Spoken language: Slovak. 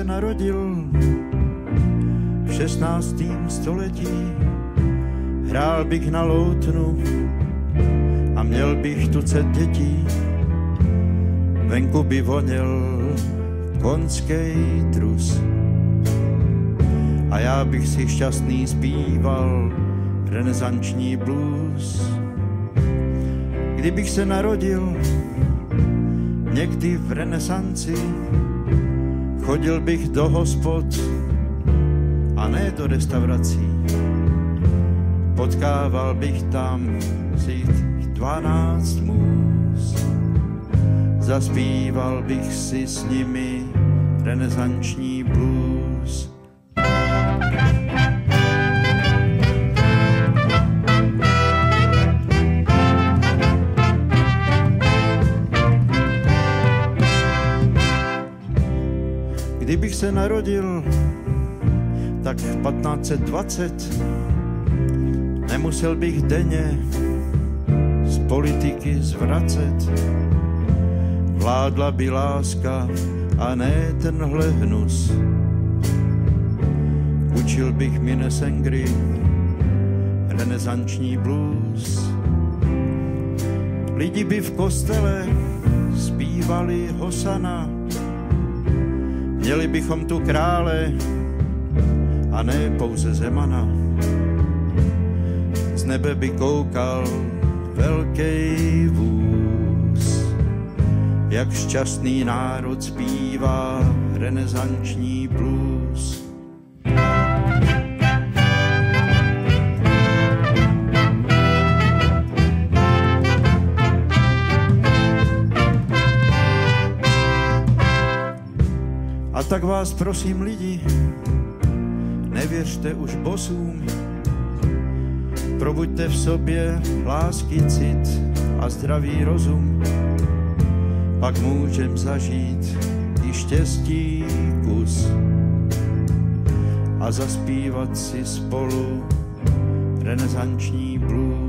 narodil v 16. století, hrál bych na loutnu a měl bych tucet dětí. Venku by voněl konskej trus a já bych si šťastný zpíval renesanční blues. Kdybych se narodil někdy v renesanci, chodil bych do hospod a ne do restaurací. Potkával bych tam si 12 můz, zaspíval bych si s nimi renesanční blues. Kdybych se narodil tak v 1520, nemusel bych denně z politiky zvracet. Vládla by láska a ne tenhle hnus. Učil bych Minnesengry renesanční blues. Lidi by v kostele zpívali Hosana. Měli bychom tu krále a ne pouze Zemana. Z nebe by koukal velký vůz, jak šťastný národ zpívá renesanční blues. A tak vás prosím lidi, nevěřte už bosům, probuďte v sobě lásky, cit a zdravý rozum, pak můžem zažít i štěstí kus a zaspívat si spolu renesanční blues.